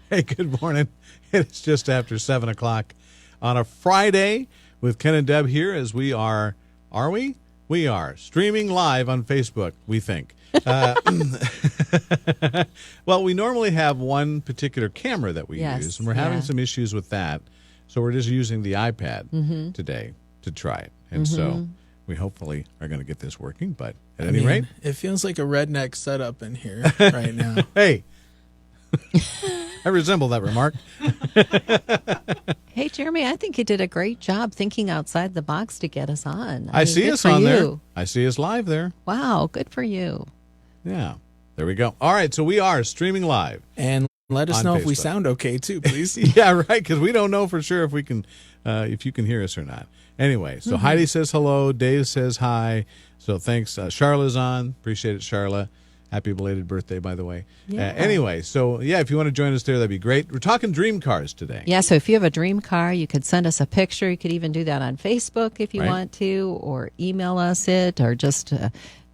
Hey, good morning. It's just after 7 o'clock on a Friday with Ken and Deb here as we are we? We are streaming live on Facebook, we think. Well, we normally have one particular camera that we use, and we're having some issues with that. So we're just using the iPad today to try it. And so we hopefully are going to get this working. But at any rate, it feels like a redneck setup in here right now. Hey. I resemble that remark. Hey, Jeremy, I think you did a great job thinking outside the box to get us on. I see us on there. I see us live there. Wow, good for you. Yeah, there we go. All right, so we are streaming live. And let us know Facebook. if we sound okay, too, please. Yeah, right, because we don't know for sure if we can, if you can hear us or not. Anyway, so Heidi says hello. Dave says hi. So thanks. Charla's on. Appreciate it, Charla. Happy belated birthday, by the way. Yeah. Anyway, so yeah, if you want to join us there, that'd be great. We're talking dream cars today. Yeah, so if you have a dream car, you could send us a picture. You could even do that on Facebook if you want to, or email us it, or just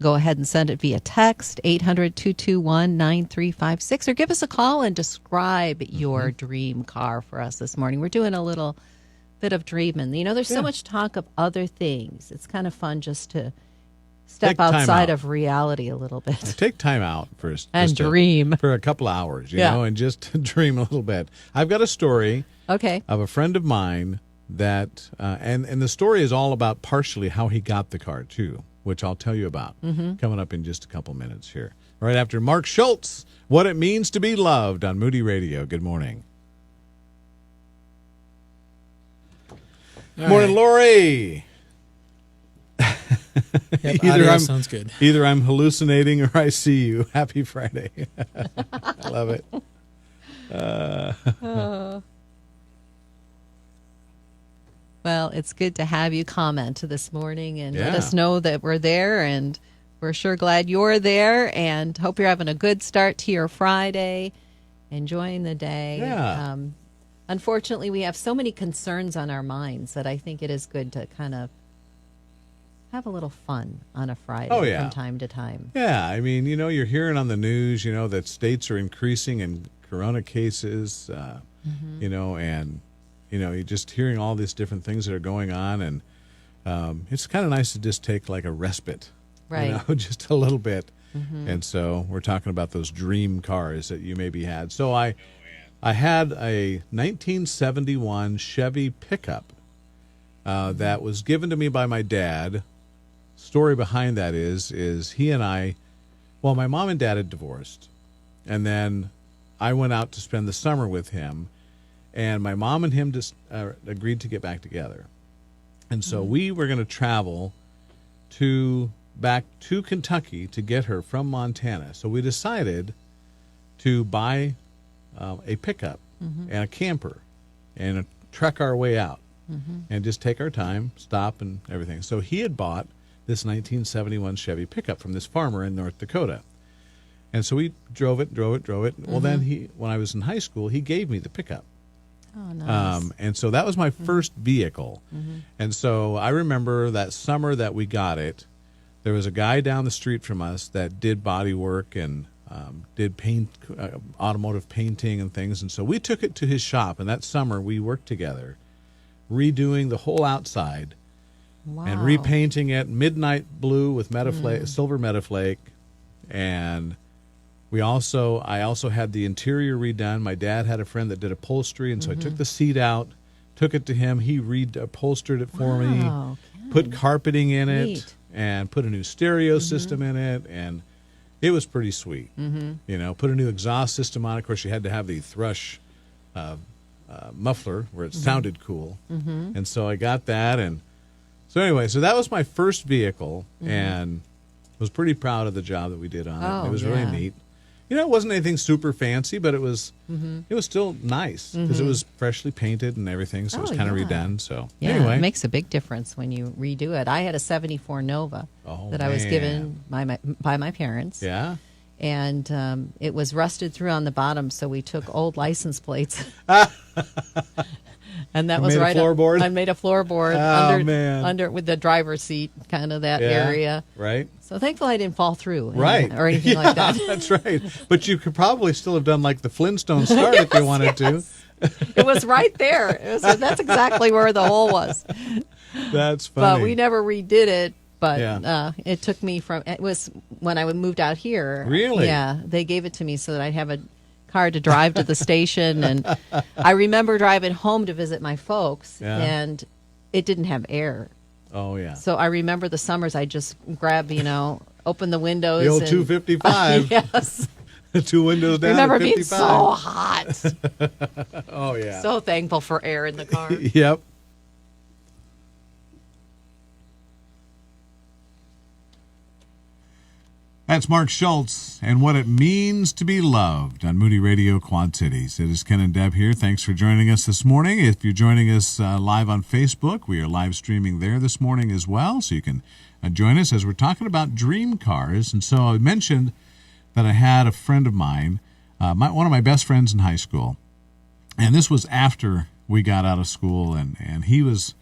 go ahead and send it via text, 800-221-9356, or give us a call and describe your dream car for us this morning. We're doing a little bit of dreaming. You know, there's so much talk of other things. It's kind of fun just to step outside of reality a little bit. Take time out first. And dream. For a couple of hours, you know, and just dream a little bit. I've got a story of a friend of mine that, and the story is all about partially how he got the car, too, which I'll tell you about coming up in just a couple minutes here. Right after Mark Schultz, What It Means to Be Loved on Moody Radio. Good morning. Morning, Lori. Yep, sounds good. Either I'm hallucinating or I see you. Happy Friday. I love it. Well, it's good to have you comment this morning and let us know that we're there, and we're sure glad you're there, and hope you're having a good start to your Friday, enjoying the day. Yeah. Unfortunately, we have so many concerns on our minds that I think it is good to kind of have a little fun on a Friday from time to time. Yeah, I mean, you know, you're hearing on the news, you know, that states are increasing in corona cases, you know, and, you know, you're just hearing all these different things that are going on, and it's kind of nice to just take like a respite, you know, just a little bit. And so we're talking about those dream cars that you maybe had. So I had a 1971 Chevy pickup that was given to me by my dad. Story behind that is he and I, well, my mom and dad had divorced, and then I went out to spend the summer with him, and my mom and him just agreed to get back together. And so we were going to travel back to Kentucky to get her from Montana. So we decided to buy a pickup and a camper and trek our way out and just take our time, stop and everything. So he had bought this 1971 Chevy pickup from this farmer in North Dakota. And so we drove it. Well, then when I was in high school, he gave me the pickup. Oh, nice. And so that was my first vehicle. And so I remember that summer that we got it, there was a guy down the street from us that did body work and did automotive painting and things. And so we took it to his shop, and that summer we worked together, redoing the whole outside and repainting it midnight blue with silver Metaflake. And I also had the interior redone. My dad had a friend that did upholstery, and so I took the seat out, took it to him. He upholstered it for me, put carpeting in it, and put a new stereo system in it, and it was pretty sweet. You know, put a new exhaust system on it. Of course, you had to have the Thrush muffler where it sounded cool, and so I got that. And so anyway, so that was my first vehicle, and was pretty proud of the job that we did on it. It was really neat. You know, it wasn't anything super fancy, but it was still nice because it was freshly painted and everything, so it was kind of redone. So anyway, it makes a big difference when you redo it. I had a 74 Nova that I was given by my parents. Yeah. And it was rusted through on the bottom, so we took old license plates And that You was made a right floorboard? I made a floorboard Oh, man. under with the driver's seat, kind of that Yeah, area. right? So thankfully I didn't fall through, Right. or anything like that. That's right. But you could probably still have done like the Flintstone start if you wanted to. It was right there. That's exactly where the hole was. That's funny. But we never redid it. But Yeah. it took me it was when I moved out here. Really? Yeah. They gave it to me so that I'd have a car to drive to the station. And I remember driving home to visit my folks, Yeah. and it didn't have air. Oh, yeah. So I remember the summers I just grab, open the windows. The old and, 255. Yes. Two windows down. Remember at being 55. so hot. Oh, yeah. So thankful for air in the car. Yep. That's Mark Schultz and what it means to be loved on Moody Radio Quad Cities. It is Ken and Deb here. Thanks for joining us this morning. If you're joining us live on Facebook, we are live streaming there this morning as well, so you can join us as we're talking about dream cars. And so I mentioned that I had a friend of mine, one of my best friends in high school, and this was after we got out of school, and he was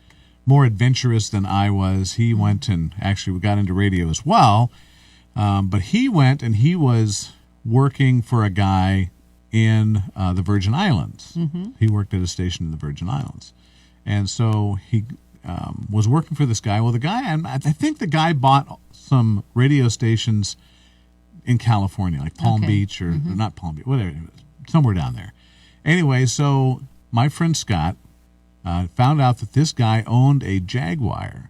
more adventurous than I was. He went and actually we got into radio as well. But he went and he was working for a guy in the Virgin Islands. Mm-hmm. He worked at a station in the Virgin Islands. And so he was working for this guy. Well, the guy, and I think the guy bought some radio stations in California, like Palm Beach or not Palm Beach, whatever, somewhere down there. Anyway, so my friend Scott found out that this guy owned a Jaguar.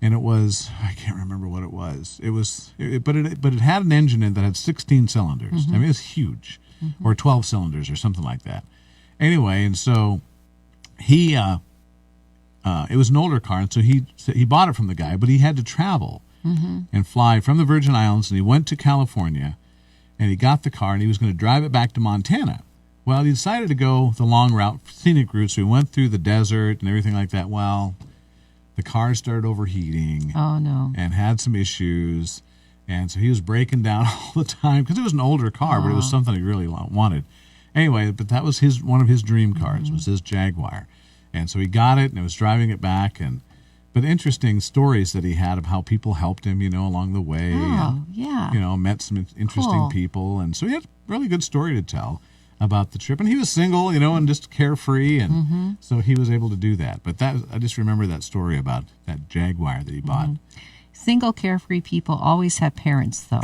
And it was, I can't remember what it was. But it had an engine in it that had 16 cylinders. I mean, it was huge, or 12 cylinders or something like that. Anyway, and so he, it was an older car, and so he bought it from the guy, but he had to travel and fly from the Virgin Islands, and he went to California, and he got the car, and he was going to drive it back to Montana. Well, he decided to go the long route, scenic route, so he went through the desert and everything like that. Well, the car started overheating. Oh, no. And had some issues. And so he was breaking down all the time because it was an older car, but it was something he really wanted. Anyway, but that was one of his dream cars, was his Jaguar. And so he got it and was driving it back. But interesting stories that he had of how people helped him, along the way. Oh, yeah. Met some interesting people. And so he had a really good story to tell about the trip, and he was single, and just carefree, and so he was able to do that. But I just remember that story about that Jaguar that he bought. Single, carefree people always have parents, though,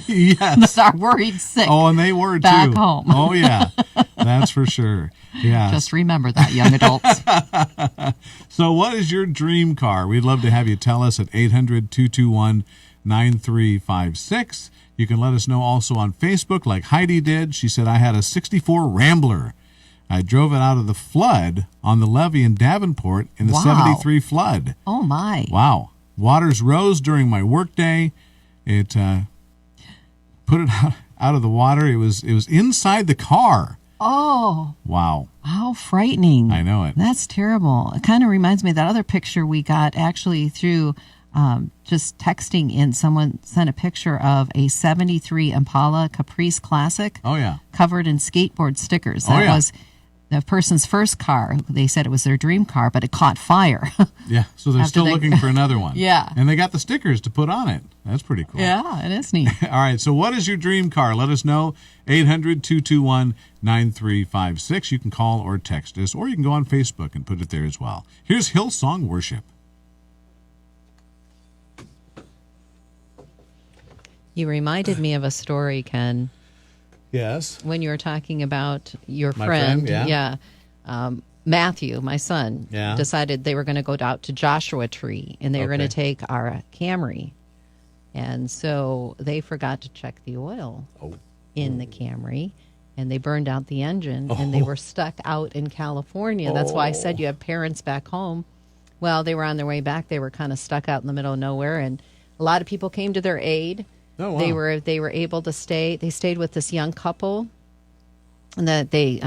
Yes. that are worried sick. Oh, and they were back too. home. Oh, yeah, that's for sure. Yeah. Just remember that, young adults. So, what is your dream car? We'd love to have you tell us at 800-221-9356. You can let us know also on Facebook, like Heidi did. She said, I had a 64 Rambler. I drove it out of the flood on the levee in Davenport in the Wow. 73 flood. Oh, my. Wow. Waters rose during my workday. It put it out of the water. It was inside the car. Oh, Wow. how frightening. I know it. That's terrible. It kind of reminds me of that other picture we got actually through just texting in. Someone sent a picture of a 73 Impala Caprice Classic Oh, yeah. covered in skateboard stickers. Oh, That yeah. was the person's first car. They said it was their dream car, but it caught fire. Yeah. So they're After still they- looking for another one. Yeah. And they got the stickers to put on it. That's pretty cool. Yeah, it is neat. All right. So what is your dream car? Let us know. 800-221-9356. You can call or text us, or you can go on Facebook and put it there as well. Here's Hillsong Worship. You reminded me of a story, Ken, Yes. when you were talking about your My friend. friend, yeah. Matthew, my son, Yeah. decided they were going to go out to Joshua Tree, and they were going Okay. to take our Camry. And so they forgot to check the oil in the Camry, and they burned out the engine, and they were stuck out in California. That's why I said you have parents back home. Well, they were on their way back. They were kind of stuck out in the middle of nowhere, and a lot of people came to their aid. Oh, wow. They were able to stay. They stayed with this young couple, and that they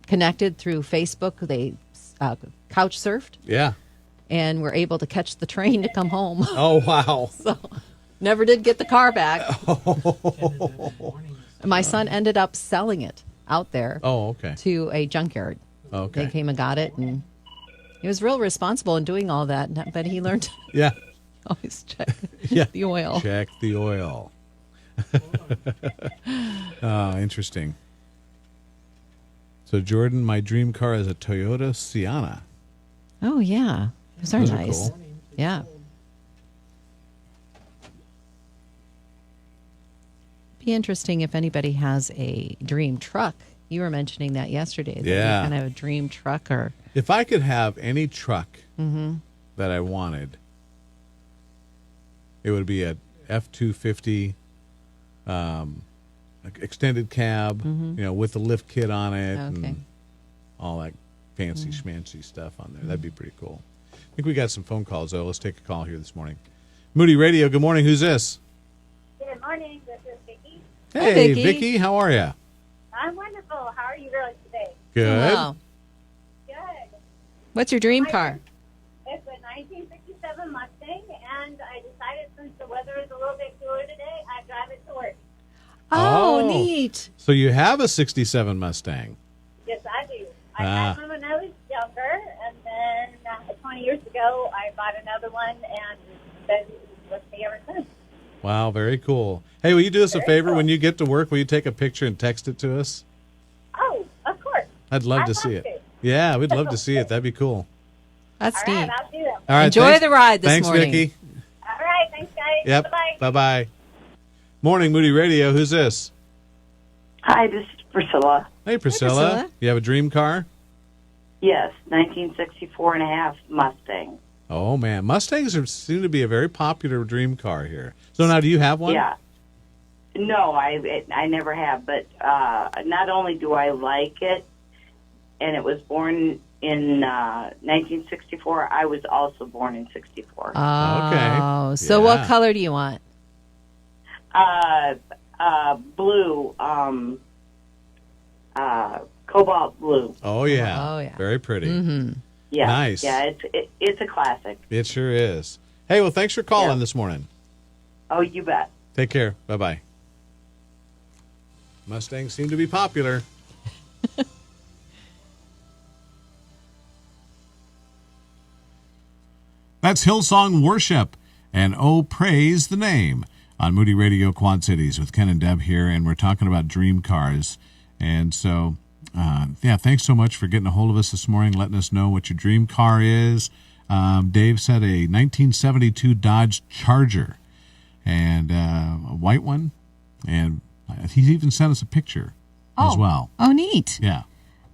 connected through Facebook. They couch surfed Yeah. and were able to catch the train to come home. Oh, wow. So never did get the car back. My son ended up selling it out there Oh, okay. to a junkyard. Okay. They came and got it, and he was real responsible in doing all that. But he learned to Yeah. always check Yeah. the oil. Check the oil. Interesting. So, Jordan, my dream car is a Toyota Sienna. Oh yeah, those are Those are nice. cool. Yeah. Be interesting if anybody has a dream truck. You were mentioning that yesterday. That Yeah. you kind of a dream truck or If I could have any truck that I wanted, it would be a F-250 extended cab, with the lift kit on it Okay. and all that fancy schmancy stuff on there. That'd be pretty cool. I think we got some phone calls, though. Let's take a call here this morning. Moody Radio, good morning. Who's this? Good morning. This is Vicki. Hey, Vicki. Vicki, how are you? I'm wonderful. How are you girls today? Good. Wow. Good. What's your dream car? It's a 1967 Mustang, and I decided since the weather is a little bit cooler today, I drive it to work. Oh, Oh. neat. So you have a 67 Mustang. Yes, I do. I Ah. had one when I was younger, and then 20 years ago, I bought another one, and it's been with me ever since. Wow, very cool. Hey, will you do us a Very favor? cool. When you get to work, will you take a picture and text it to us? Oh, of course. I'd love to I'd see love it. to. Yeah, we'd love to see it. That'd be cool. That's All neat. right, I'll do them. All right. Enjoy thanks- the ride this Thanks, morning. Vicki. All right, thanks, guys. Yep. Bye-bye. Bye-bye. Morning, Moody Radio. Who's this? Hi, this is Priscilla. Hey, Priscilla. Priscilla. You have a dream car? Yes, 1964 and a half Mustang. Oh, man. Mustangs seem to be a very popular dream car here. So now, do you have one? Yeah. No, I never have, but not only do I like it, and it was born in 1964, I was also born in 64. Oh, so what Yeah. color do you want? Blue, cobalt blue. Oh, yeah. Oh, yeah. Very pretty. Yeah, Nice. Yeah, it's a classic. It sure is. Hey, well, thanks for calling Yeah. this morning. Oh, you bet. Take care. Bye-bye. Mustangs seem to be popular. That's Hillsong Worship and Oh Praise the Name on Moody Radio Quad Cities with Ken and Deb here, and we're talking about dream cars. And so, thanks so much for getting a hold of us this morning, letting us know what your dream car is. Dave said a 1972 Dodge Charger, and a white one, and he even sent us a picture as well. Oh, neat. Yeah.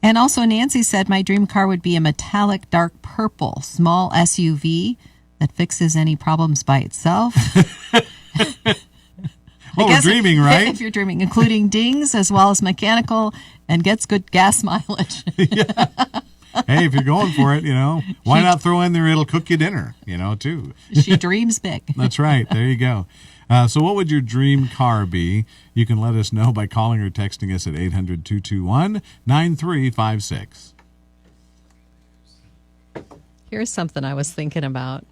And also, Nancy said my dream car would be a metallic dark purple small SUV that fixes any problems by itself. Well, we're dreaming, right? If you're dreaming, including dings as well as mechanical, and gets good gas mileage. Hey, if you're going for it, why not throw in there? It'll cook you dinner, too. She dreams big. That's right. There you go. So what would your dream car be? You can let us know by calling or texting us at 800-221-9356. Here's something I was thinking about.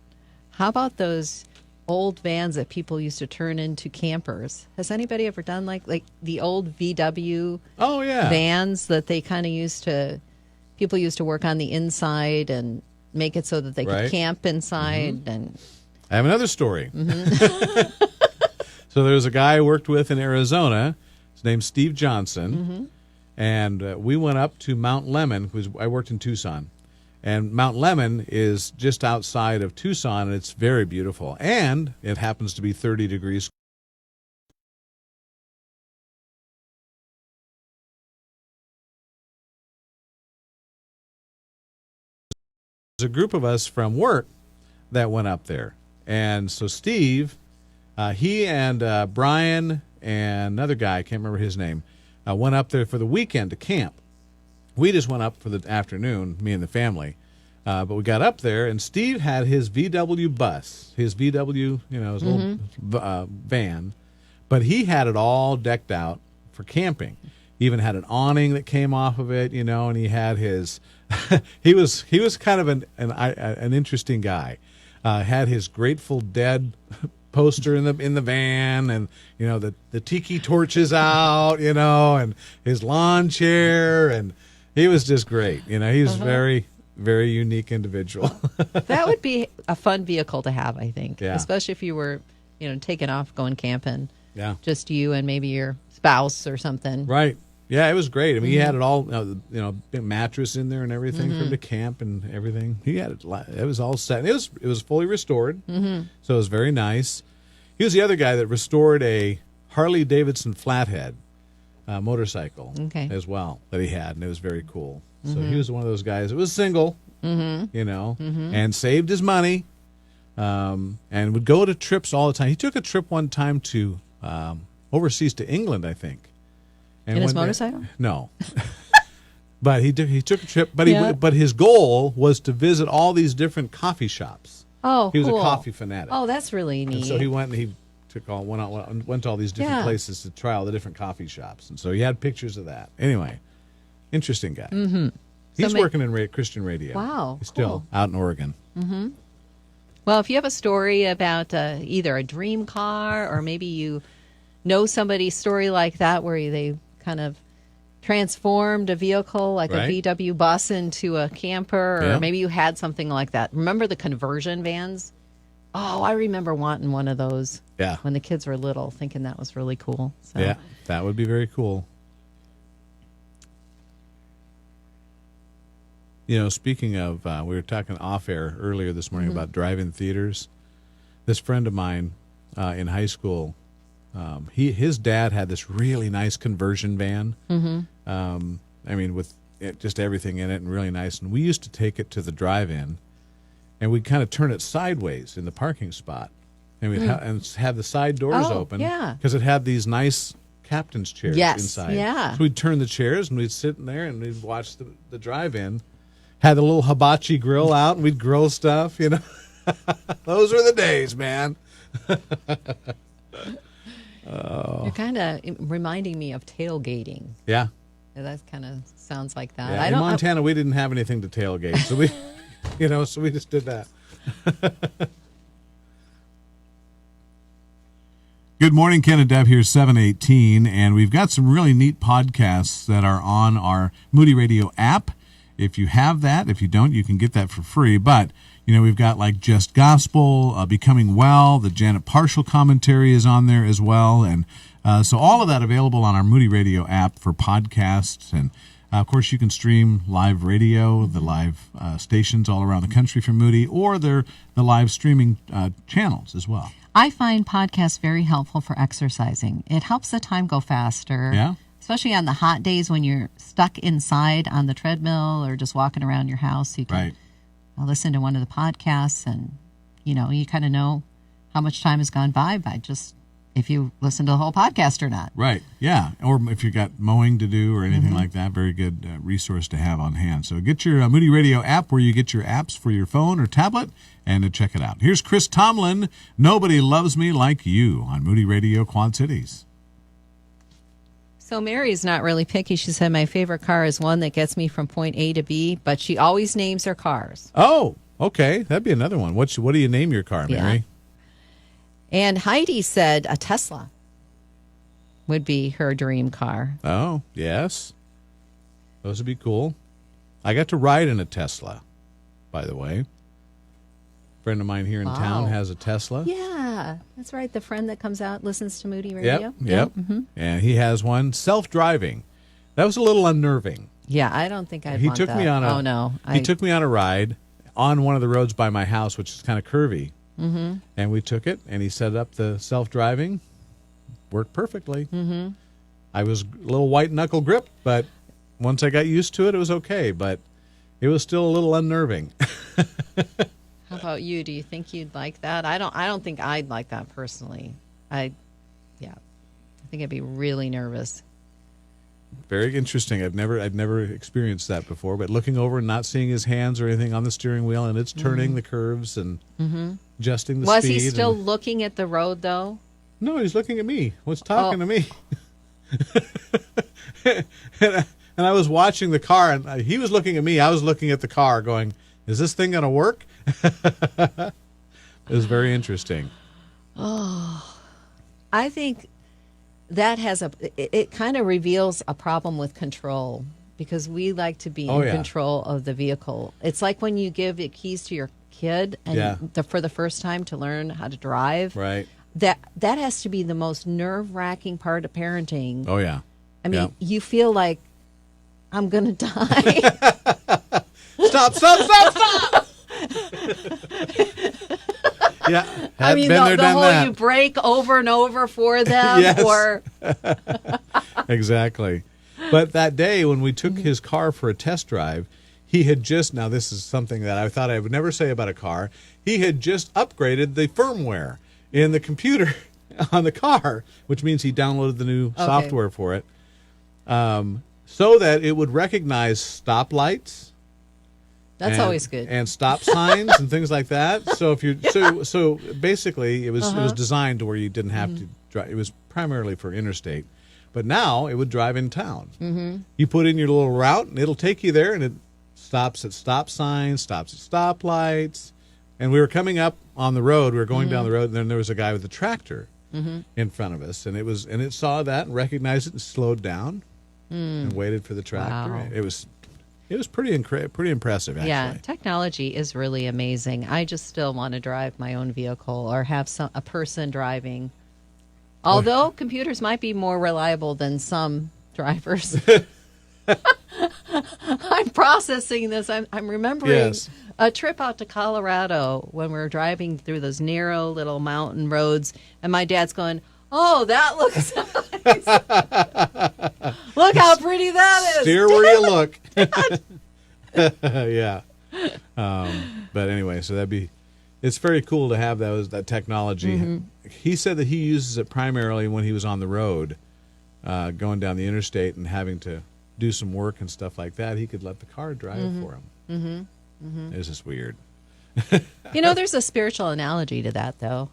How about those old vans that people used to turn into campers? Has anybody ever done like the old VW Oh, yeah. vans that they kind of people used to work on the inside and make it so that they Right. could camp inside and I have another story. So there was a guy I worked with in Arizona. His name's Steve Johnson. And we went up to Mount Lemmon, because I worked in Tucson. And Mount Lemmon is just outside of Tucson, and it's very beautiful. And it happens to be 30 degrees. There's a group of us from work that went up there. And so Steve, he and Brian and another guy, I can't remember his name, went up there for the weekend to camp. We just went up for the afternoon, me and the family. But we got up there, and Steve had his VW bus, his VW, his little van. But he had it all decked out for camping. He even had an awning that came off of it, and he had his. he was kind of an interesting guy. Had his Grateful Dead poster in the van, and the tiki torches out, and his lawn chair, and He was just great. You know, he was very, very unique individual. That would be a fun vehicle to have, I think. Yeah. Especially if you were, taking off, going camping. Yeah. Just you and maybe your spouse or something. Right. Yeah, it was great. I mean, he had it all, big mattress in there and everything for him to camp and everything. He had it. It was all set. It was fully restored, so it was very nice. He was the other guy that restored a Harley Davidson flathead motorcycle as well that he had, and it was very cool. So he was one of those guys. It was single, and saved his money, and would go to trips all the time. He took a trip one time to overseas to England, I think. And In his went motorcycle? No. But he took a trip, but Yeah. but his goal was to visit all these different coffee shops. Oh, He was cool. a coffee fanatic. Oh, that's really neat. And so he went and he went to all these different Yeah. places to try all the different coffee shops. And so he had pictures of that. Anyway, interesting guy. Mm-hmm. He's So working in Christian radio. Wow, He's still out in Oregon. Well, if you have a story about either a dream car or maybe you know somebody's story like that where they kind of transformed a vehicle like Right. a VW bus into a camper, or Yeah. maybe you had something like that. Remember the conversion vans? Oh, I remember wanting one of those Yeah. when the kids were little, thinking that was really cool. So. Yeah, that would be very cool. Speaking of, we were talking off air earlier this morning about drive-in theaters. This friend of mine in high school, his dad had this really nice conversion van. I mean, with just everything in it and really nice. And we used to take it to the drive-in, and we'd kind of turn it sideways in the parking spot, and we'd have the side doors Oh, open. yeah. Because it had these nice captain's chairs Yes, inside. yeah. So we'd turn the chairs and we'd sit in there and we'd watch the drive-in. Had the little hibachi grill out and we'd grill stuff, Those were the days, man. You're kind of reminding me of tailgating. Yeah. That kind of sounds like that. Yeah. In Montana, we didn't have anything to tailgate, so we, so we just did that. Good morning, Ken and Deb here, 718, and we've got some really neat podcasts that are on our Moody Radio app. If you have that, if you don't, you can get that for free. But, we've got like Just Gospel, Becoming Well, the Janet Partial commentary is on there as well. And so all of that available on our Moody Radio app for podcasts. And, of course, you can stream live radio, the live stations all around the country from Moody, or the live streaming channels as well. I find podcasts very helpful for exercising. It helps the time go faster. Yeah. Especially on the hot days when you're stuck inside on the treadmill or just walking around your house. You can Right. listen to one of the podcasts and, you kind of know how much time has gone by just if you listen to the whole podcast or not. Right, yeah. Or if you got mowing to do or anything like that, very good resource to have on hand. So get your Moody Radio app where you get your apps for your phone or tablet and check it out. Here's Chris Tomlin, Nobody Loves Me Like You on Moody Radio Quad Cities. So Mary's not really picky. She said, my favorite car is one that gets me from point A to B, but she always names her cars. Oh, okay. That'd be another one. What do you name your car, Mary? Yeah. And Heidi said a Tesla would be her dream car. Oh, yes. Those would be cool. I got to ride in a Tesla, by the way. A friend of mine here in town has a Tesla. Yeah, that's right. The friend that comes out, listens to Moody Radio. Yep. And he has one self-driving. That was a little unnerving. Yeah, I don't think I'd He want took that. me on a. Oh, no. He took me on a ride on one of the roads by my house, which is kind of curvy. Mm-hmm. And we took it, and he set up the self-driving. Worked perfectly. Mm-hmm. I was a little white knuckle grip, but once I got used to it, it was okay. But it was still a little unnerving. How about you? Do you think you'd like that? I don't think I'd like that personally. I think I'd be really nervous. Very interesting. I've never experienced that before. But looking over and not seeing his hands or anything on the steering wheel, and it's turning the curves and adjusting the Was speed. he still looking at the road, though? No, he's looking at me. Was talking to me. and I was watching the car, and he was looking at me. I was looking at the car, going, "Is this thing going to work?" It was very interesting. I think that it kind of reveals a problem with control because we like to be Oh, in yeah. control of the vehicle. It's like when you give the keys to your kid and Yeah. for the first time to learn how to drive. Right. That has to be the most nerve-wracking part of parenting. Oh, yeah. I mean, Yeah. you feel like I'm going to die. Stop! Yeah. I mean, been the there, done whole that. you break over and over for them, Yes. or Exactly. But that day when we Mm-hmm. took his car for a test drive, he had just, now this is something that I thought I would never say about a car, he had just upgraded the firmware in the computer on the car, which means he downloaded the new software for it, so that it would recognize stoplights. that's and- always good. And stop signs and things like that. So if you so basically it was designed to where you didn't have to drive. It was primarily for interstate, but now it would drive in town. Mm-hmm. You put in your little route and it'll take you there, and it stops at stop signs, stops at stoplights. And we were coming up on the road. We were going down the road, and then there was a guy with a tractor in front of us, and it saw that and recognized it and slowed down and waited for the tractor. Wow. It was pretty impressive, actually. Yeah, technology is really amazing. I just still want to drive my own vehicle or have a person driving. Although computers might be more reliable than some drivers. I'm processing this. I'm remembering Yes. a trip out to Colorado when we were driving through those narrow little mountain roads, and my dad's going, "Oh, that looks nice. Look how pretty that is." Steer where you look. Yeah. But anyway, so it's very cool to have that technology. He said that he uses it primarily when he was on the road, going down the interstate and having to do some work and stuff like that. He could let the car drive for him. It was just weird. There's a spiritual analogy to that, though.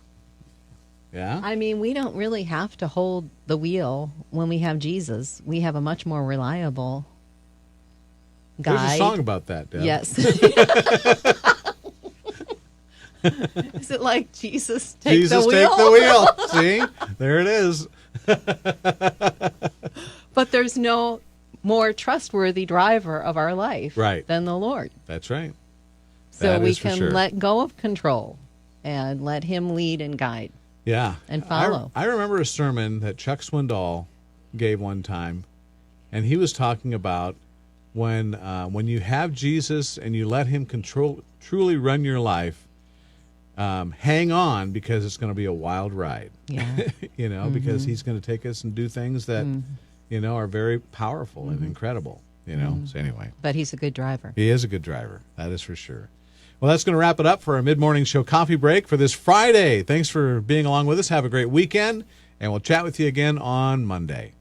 Yeah. I mean, we don't really have to hold the wheel when we have Jesus. We have a much more reliable guide. There's a song about that, Deb. Yes. Is it like Jesus take Jesus, the wheel? take the wheel. See? There it is. But there's no more trustworthy driver of our life Right. than the Lord. That's right. So That we is for can sure. let go of control and let him lead and guide. Yeah. And follow. I remember a sermon that Chuck Swindoll gave one time, and he was talking about when you have Jesus and you let him truly run your life, hang on, because it's going to be a wild ride. Yeah. Because he's going to take us and do things that, are very powerful and incredible, So anyway. But he's a good driver. He is a good driver. That is for sure. Well, that's going to wrap it up for our mid-morning show coffee break for this Friday. Thanks for being along with us. Have a great weekend, and we'll chat with you again on Monday.